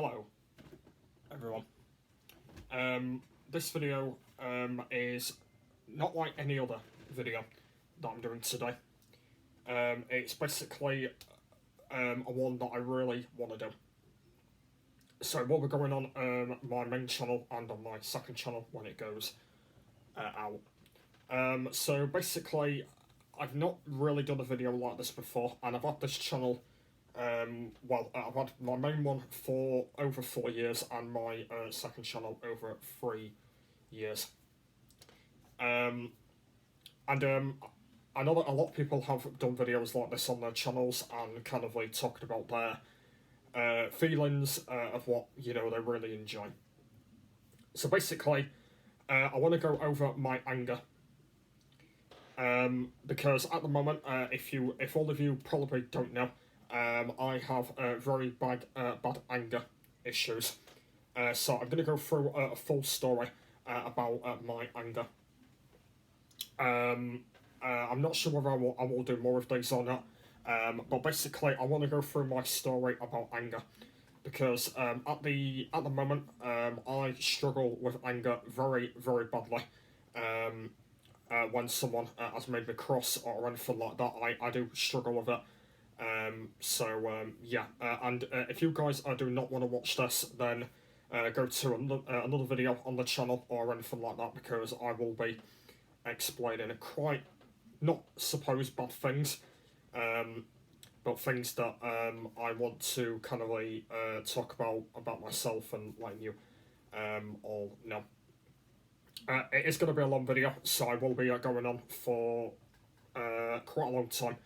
Hello, everyone. This video is not like any other video that I'm doing today. It's basically a one that I really want to do. So what we're going on my main channel and on my second channel when it goes out. So basically, I've not really done a video like this before, and I've had this channel. I've had my main one for over 4 years and my second channel over 3 years. I know that a lot of people have done videos like this on their channels and kind of like talked about their feelings of what they really enjoy. So basically, I want to go over my anger. Because at the moment, if all of you probably don't know, I have very bad anger issues. So I'm going to go through a full story about my anger. I'm not sure whether I will do more of these or not, but basically I want to go through my story about anger. Because at the moment, I struggle with anger very, very badly. When someone has made me cross or anything like that, I do struggle with it. And if you guys do not want to watch this, then go to another video on the channel or anything like that, because I will be explaining quite, not supposed bad things, but things that I want to kind of like talk about myself and letting you all know. It is going to be a long video, so I will be going on for quite a long time.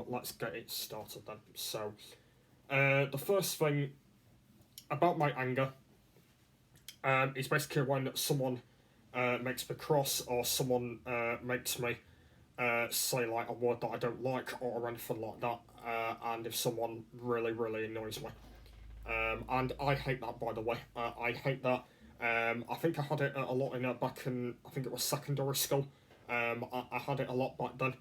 Let's get it started then. So, the first thing about my anger is basically when someone makes me cross, or someone makes me say like a word that I don't like or anything like that, and if someone really, really annoys me. And I hate that, by the way. I hate that. I think I had it a lot back in, I think it was secondary school. I had it a lot back then.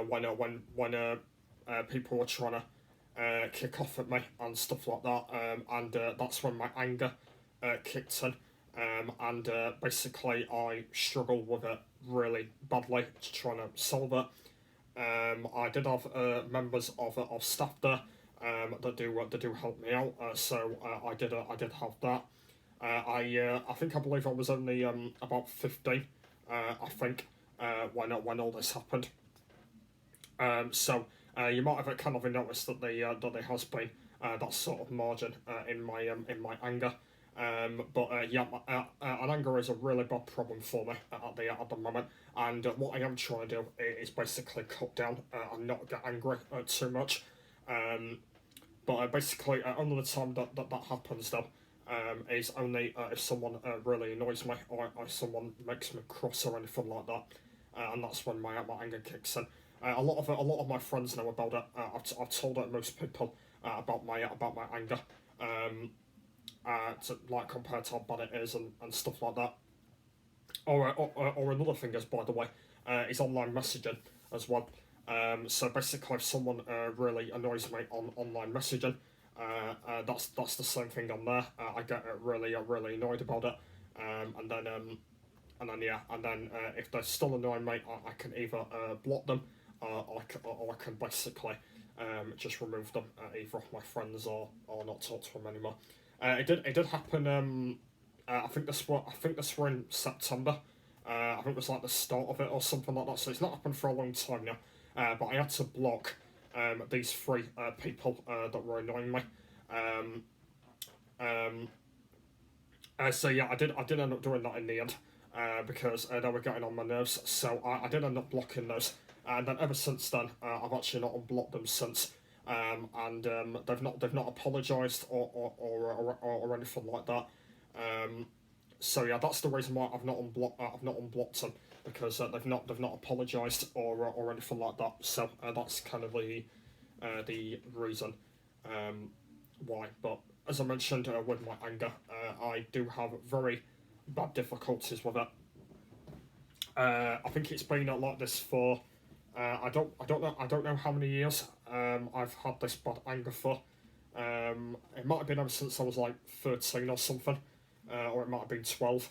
When people were trying to kick off at me and stuff like that, and that's when my anger kicked in, and basically I struggled with it really badly, trying to solve it. I did have members of staff there that do help me out, so I did have that. I believe I was only about 15, I think, when all this happened. You might have kind of noticed that there has been that sort of margin in my anger. And anger is a really bad problem for me at the moment. And what I am trying to do is basically cut down and not get angry too much. Basically, only the time that happens though is only if someone really annoys me, or someone makes me cross or anything like that, and that's when my anger kicks in. A lot of my friends know about it. I've told most people about my anger, like compared to how bad it is and stuff like that. Or another thing is, by the way, is online messaging as well. So basically, if someone really annoys me on online messaging, that's the same thing on there. I get really annoyed about it, and then if they're still annoying me, I can either block them, or I can basically just remove them either off my friends or not talk to them anymore. It did happen. I think this were in September. I think it was like the start of it or something like that. So it's not happened for a long time now. But I had to block these 3 people that were annoying me. I did end up doing that in the end, because they were getting on my nerves. So I did end up blocking those. And then ever since then, I've actually not unblocked them since. They've not apologised or anything like that. That's the reason why I've not unblocked them, because they've not apologised or anything like that. So that's kind of the reason why. But as I mentioned, with my anger, I do have very bad difficulties with it. I think it's been like this for I don't know how many years. I've had this bad anger for. It might have been ever since I was like 13 or something, or it might have been 12.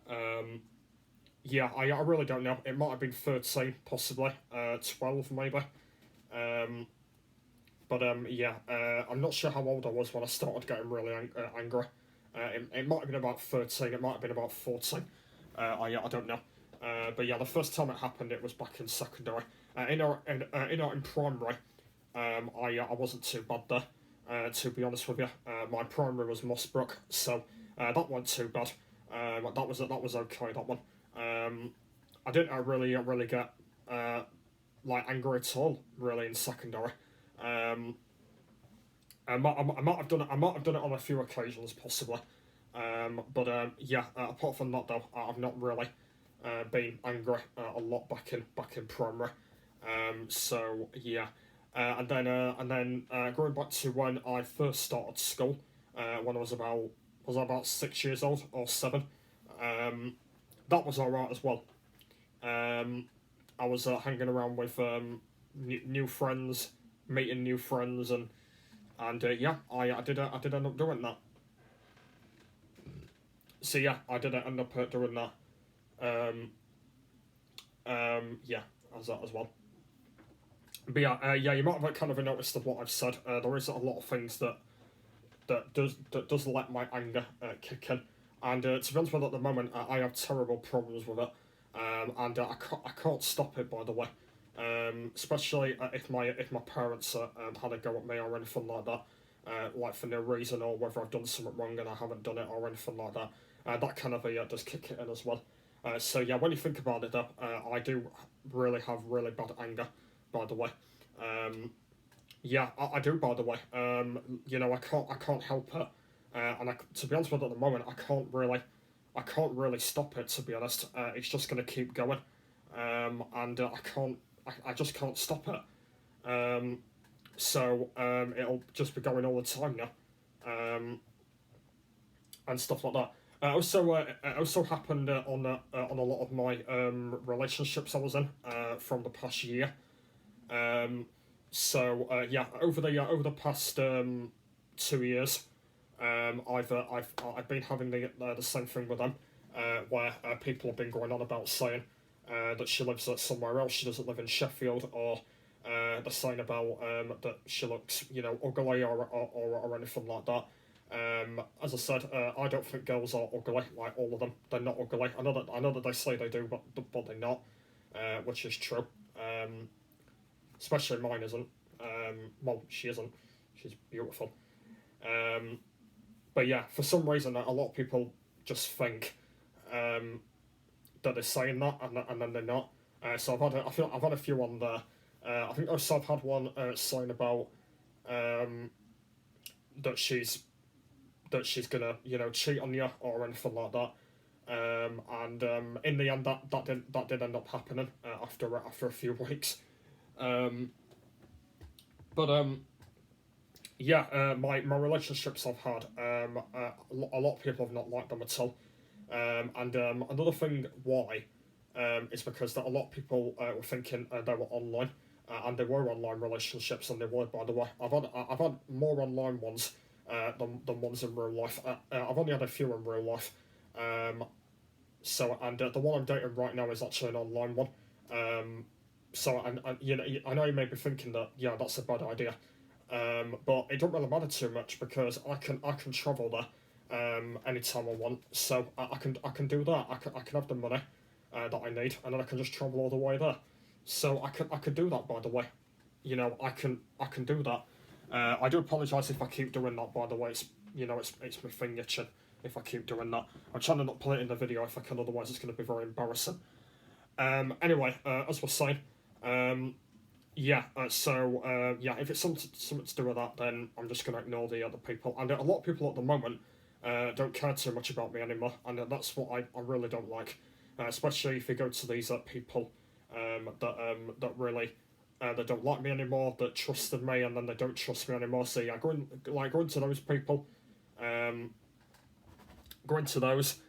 Um, yeah, I really don't know. It might have been 13, possibly, 12 maybe. Um, yeah, I'm not sure how old I was when I started getting really angry. It might have been about 13, it might have been about 14. I don't know. But yeah, the first time it happened, it was back in secondary. In primary, I wasn't too bad there. To be honest with you, my primary was Mossbrook, so that wasn't too bad. That was okay. That one. I didn't really get like angry at all really in secondary. Um, I might have done it. I might have done it on a few occasions, possibly. But yeah, apart from that though, I've not really been angry a lot back in primary. So yeah, and then going back to when I first started school, when I was about 6 years old or 7. Um, that was alright as well. Um, I was hanging around with new friends, meeting new friends, and yeah, I did end up doing that. So yeah, I did end up doing that. Um, yeah, as well. But yeah, yeah, you might have kind of noticed of what I've said. There is a lot of things that does let my anger kick in, and to be honest with you, at the moment, I have terrible problems with it, and I can't stop it. By the way, especially if my parents had a go at me or anything like that, like for no reason, or whether I've done something wrong and I haven't done it or anything like that. That kind of does kick it in as well. So yeah, when you think about it, though, I do really have really bad anger. By the way, um, yeah, I do. By the way, I can't help it, and to be honest with you, at the moment, I can't really stop it. To be honest, it's just gonna keep going, and I just can't stop it. Um, so it'll just be going all the time now, um, and stuff like that. It also happened on a lot of my relationships I was in from the past year. Um, yeah, over the past 2 years, I've been having the same thing with them, where people have been going on about saying that she lives somewhere else. She doesn't live in Sheffield, or they're saying about that she looks, ugly, or anything like that. As I said, I don't think girls are ugly. Like all of them, they're not ugly. I know that they say they do, but they're not, which is true. Especially mine isn't. Well, she isn't. She's beautiful. Um, but yeah, for some reason, a lot of people just think um, that they're saying that, and then they're not. So I feel I've had a few on there. I think also I've had one saying about um, that she's gonna cheat on you or anything like that. And in the end, that did end up happening after a few weeks. Um, but yeah, my relationships I've had, a lot of people have not liked them at all. And another thing why is because that a lot of people were thinking they were online, and they were online relationships, and they were, by the way. I've had more online ones than ones in real life. I've only had a few in real life. And the one I'm dating right now is actually an online one. And I know you may be thinking that yeah, that's a bad idea. But it don't really matter too much because I can travel there anytime I want. So I can do that. I can have the money that I need, and then I can just travel all the way there. So I could do that, by the way. I can do that. I do apologise if I keep doing that. By the way, it's my thing itching if I keep doing that. I'm trying to not play it in the video if I can, otherwise it's going to be very embarrassing. Anyway, as we're saying, yeah, yeah, if it's something to do with that, then I'm just going to ignore the other people. And a lot of people at the moment don't care too much about me anymore, and that's what I really don't like. Especially if you go to these people that really that don't like me anymore, that trusted me, and then they don't trust me anymore. So yeah, going to those people, um, going to those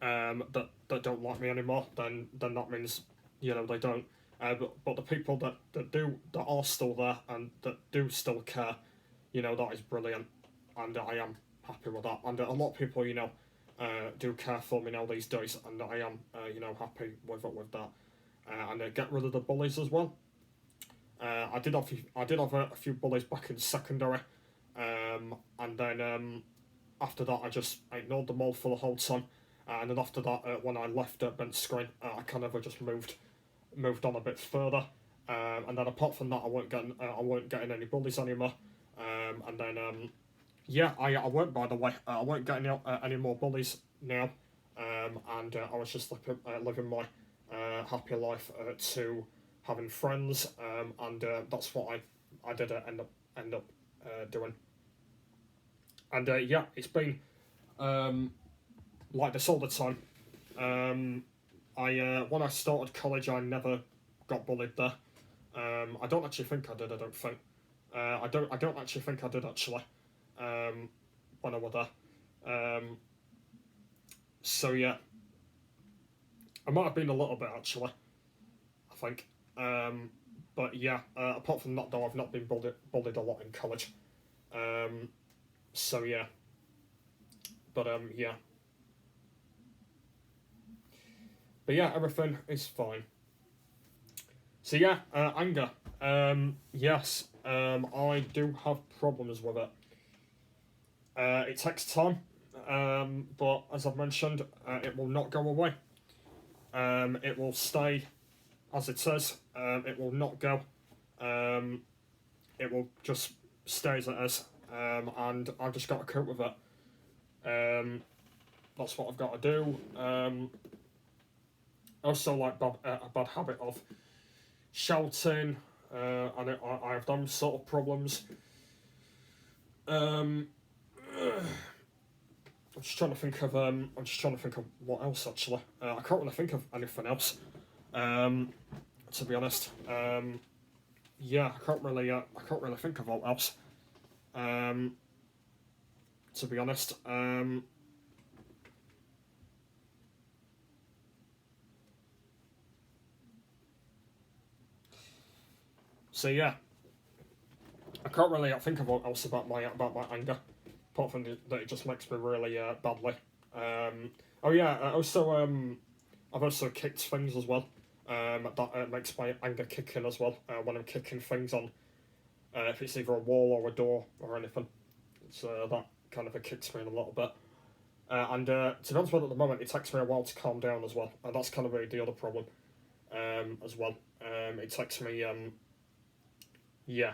that don't like me anymore, then that means they don't. But the people that are still there and that do still care, that is brilliant, and I am happy with that. And a lot of people, do care for me now these days, and I am, happy with that. And get rid of the bullies as well. I did have a few bullies back in secondary, and then after that I just ignored them all for the whole time. And then after that, when I left Bent Screen, I kind of just moved on a bit further. And then apart from that, I weren't getting any bullies anymore. And then I weren't, by the way. I weren't getting any more bullies now. And I was just living my happy life to having friends. And that's what I did end up doing. And it's been like this all the time. When I started college, I never got bullied there. I don't actually think I did. I don't think. I don't actually think I did actually. When I was there. So yeah, I might have been a little bit actually. I think. But yeah, apart from that though, I've not been bullied a lot in college. So yeah. But yeah. But yeah, everything is fine. So yeah, anger. Yes, I do have problems with it. It takes time, but as I've mentioned, it will not go away. It will stay as it is. It will not go. It will just stay as it is, and I've just got to cope with it. That's what I've got to do. Also, like a bad habit of shouting, and I have those sort of problems. I'm just trying to think of what else actually. I can't really think of anything else. To be honest, yeah, I can't really think of what else. To be honest, so yeah, I can't really think of what else about my anger, apart from that it just makes me really badly. Oh yeah, I've also kicked things as well. That makes my anger kick in as well when I'm kicking things on. If it's either a wall or a door or anything, so that kind of kicks me in a little bit. And to be honest with, at the moment, it takes me a while to calm down as well, and that's kind of really the other problem as well. It takes me yeah.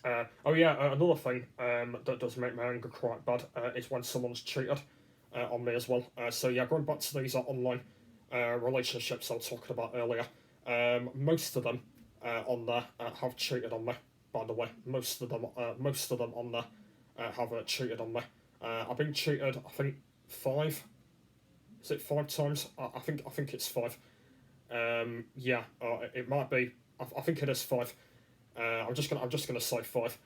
Another thing that does make my anger quite bad is when someone's cheated on me as well. So yeah, going back to these online relationships I was talking about earlier, most of them on there have cheated on me. By the way, most of them on there have cheated on me. I've been cheated, I think, 5. Is it 5 times? I think it's 5. Yeah, it might be. I think it is 5. I'm just gonna say 5.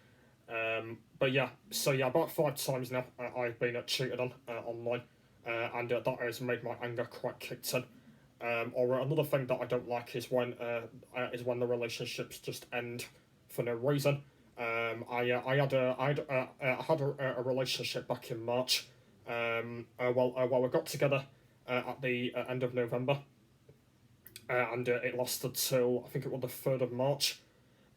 But yeah, so yeah, about 5 times now I've been cheated on online, and that has made my anger quite kicked in. Or another thing that I don't like is when the relationships just end for no reason. I had a relationship back in March. Well, we got together at the end of November, and it lasted till I think it was the 3rd of March.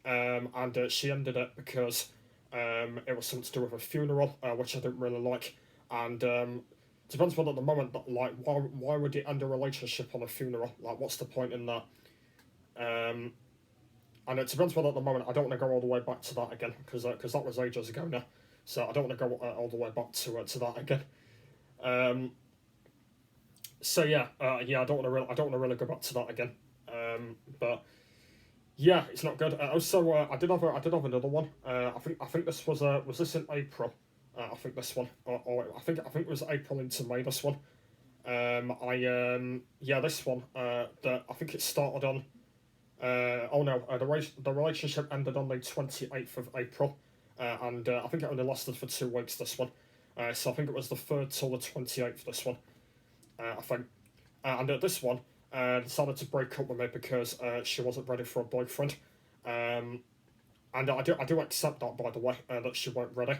And she ended it because it was something to do with a funeral, which I didn't really like. And to be honest with, at the moment, like, why would you end a relationship on a funeral? Like, what's the point in that? And to be honest with, at the moment, I don't want to go all the way back to that again, because that was ages ago now. So I don't want to go all the way back to that again. So yeah, I don't want to really go back to that again. But yeah, it's not good. Also, I did have another one. I think this was this in April. I think this one, or I think it was April into May. This one. This one. That I think it started on. The relationship ended on the 28th of April, and I think it only lasted for 2 weeks. This one. So I think it was the 3rd till the 28th. This one. I think. And this one. decided to break up with me because she wasn't ready for a boyfriend. Um, and I do accept that, by the way, that she weren't ready.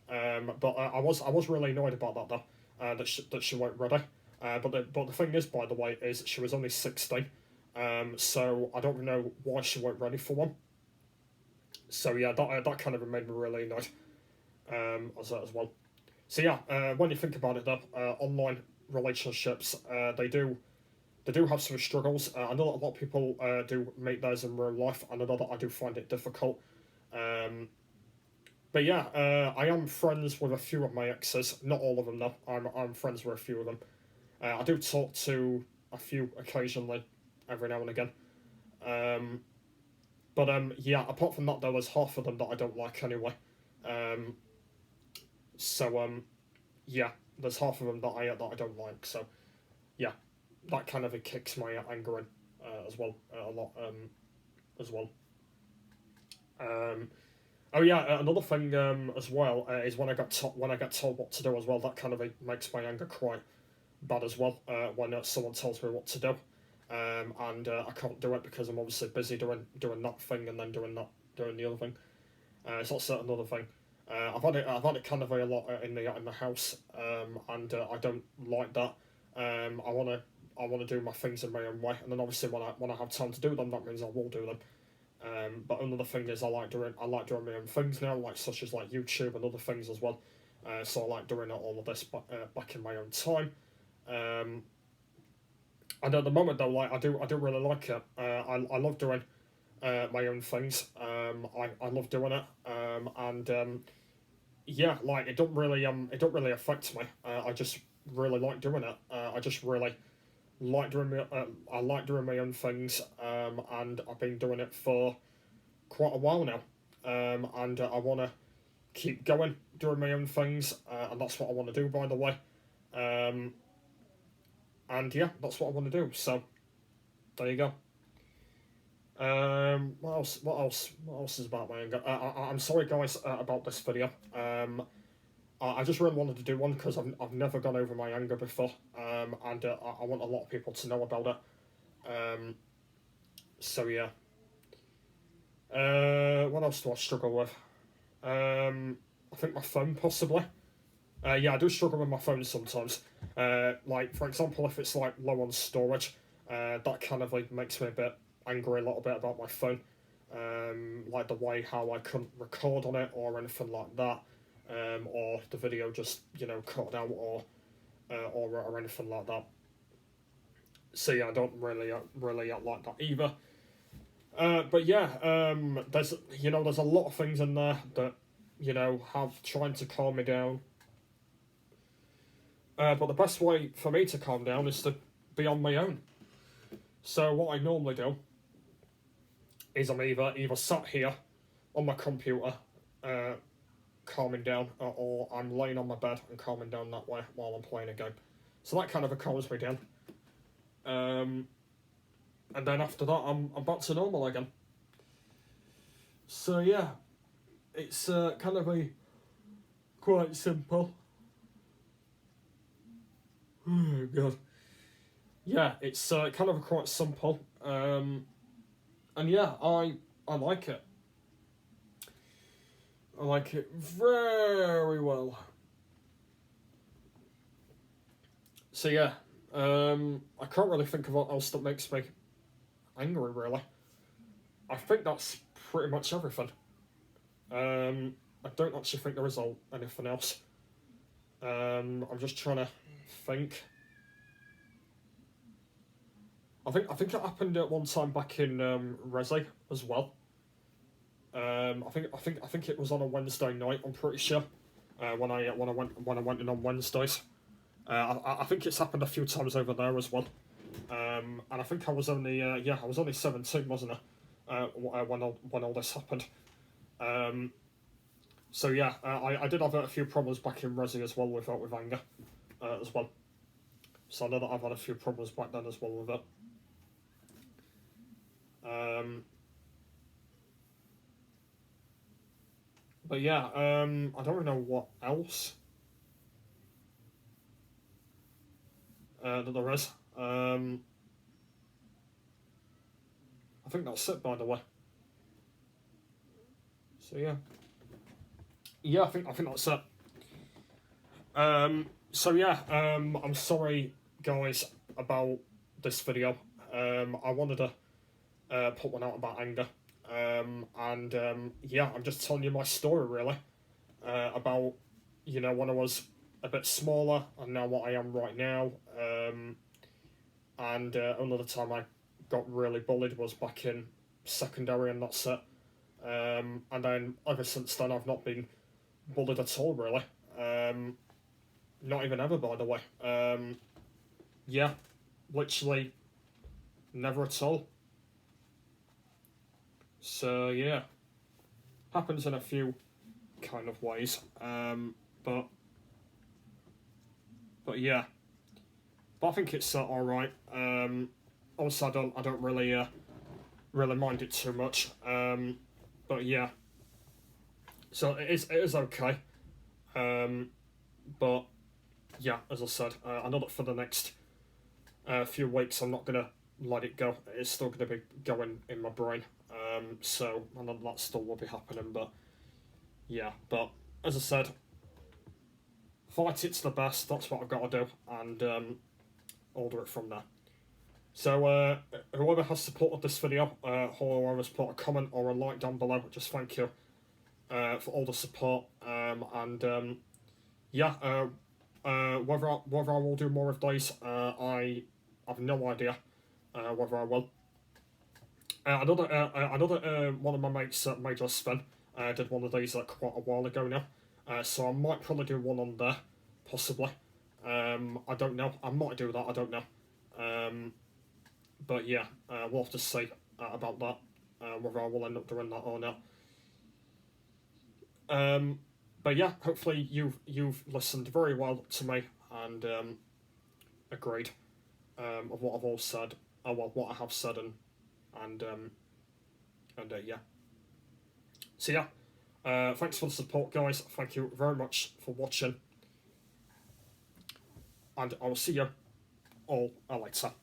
But I was really annoyed about that though, that she weren't ready. But the thing is, by the way, is she was only 16. So I don't know why she weren't ready for one. So yeah, that kind of made me really annoyed. As well. So yeah, when you think about it, though, online relationships, they do have some struggles. I know that a lot of people do make theirs in real life, and I know that I do find it difficult. Um, but yeah, I am friends with a few of my exes. Not all of them though. I'm friends with a few of them. I do talk to a few occasionally, every now and again. Um, but yeah, apart from that though, there's half of them that I don't like anyway. Um, so yeah, there's half of them that I don't like. So yeah, that kind of kicks my anger in as well a lot as well. Um, oh yeah, another thing as well is when I get told what to do as well. That kind of makes my anger quite bad as well. When someone tells me what to do, and I can't do it because I'm obviously busy doing that thing and then doing the other thing. So that's another thing. I've had it kind of a lot in the house, and I don't like that. I wanna do my things in my own way, and then obviously when I have time to do them, that means I will do them. But another thing is I like doing my own things now, like such as like YouTube and other things as well. So I like doing all of this back in my own time. Um, and at the moment though, like I do really like it. I love doing my own things. I love doing it. And yeah, like it don't really affect me. I just really like doing it. I just really I like doing my own things. And I've been doing it for quite a while now. And I want to keep going doing my own things, and that's what I want to do, by the way. Um, and yeah, that's what I want to do. So there you go. What else? What else? What else is about my anger? I'm sorry, guys, about this video. I just really wanted to do one because I've never gone over my anger before, and I want a lot of people to know about it. So yeah. What else do I struggle with? I think my phone possibly. Yeah, I do struggle with my phone sometimes. Like for example, if it's like low on storage, that kind of like makes me a bit angry a little bit about my phone. Like the way how I couldn't record on it or anything like that, or the video just cut out or anything like that. So yeah, I don't really like that either. But yeah, there's a lot of things in there that have trying to calm me down. But the best way for me to calm down is to be on my own. So what I normally do is I'm either sat here on my computer, uh, calming down, or I'm laying on my bed and calming down that way while I'm playing a game. So that kind of calms me down. Um, and then after that, I'm back to normal again. So yeah, it's kind of a quite simple. Oh god. Yeah, it's kind of quite simple. And yeah, I like it. I like it very well. So yeah, I can't really think of what else that makes me angry. Really, I think that's pretty much everything. I don't actually think there is anything else. I'm just trying to think. I think it happened at one time back in Resi as well. I think it was on a Wednesday night. I'm pretty sure. When I went in on Wednesdays. I think it's happened a few times over there as well. And I think I was only I was only 17, wasn't I? When all this happened. Um, so yeah, I did have a few problems back in Resi as well with anger, as well. So I know that I've had a few problems back then as well with it. Um, but yeah, I don't really know what else that there is. think that's it, by the way. So yeah, I think that's it. So yeah, I'm sorry, guys, about this video. I wanted to put one out about anger. Yeah, I'm just telling you my story, really, about, when I was a bit smaller and now what I am right now. Another time I got really bullied was back in secondary, and that's it. And then ever since then, I've not been bullied at all, really. Not even ever, by the way. Yeah, literally never at all. So yeah, happens in a few kind of ways. But yeah, but I think it's all right. Also, I don't really really mind it too much. But yeah, so it is okay. But yeah, as I said, I know that for the next few weeks I'm not gonna let it go. It's still gonna be going in my brain. So I know that still will be happening. But yeah, but as I said, fight it to the best. That's what I've got to do, and order it from there. So whoever has supported this video, whoever's put a comment or a like down below, just thank you for all the support. Yeah, whether I will do more of these, I have no idea whether I will. Another one of my mates, Major Sven, did one of these quite a while ago now. So I might probably do one on there, possibly. I don't know. I might do that. I don't know. But yeah, we'll have to see about that, whether I will end up doing that or not. But yeah, hopefully you've listened very well to me and agreed of what I've all said, what I have said, and yeah. So yeah, thanks for the support, guys. Thank you very much for watching, and I will see you all later.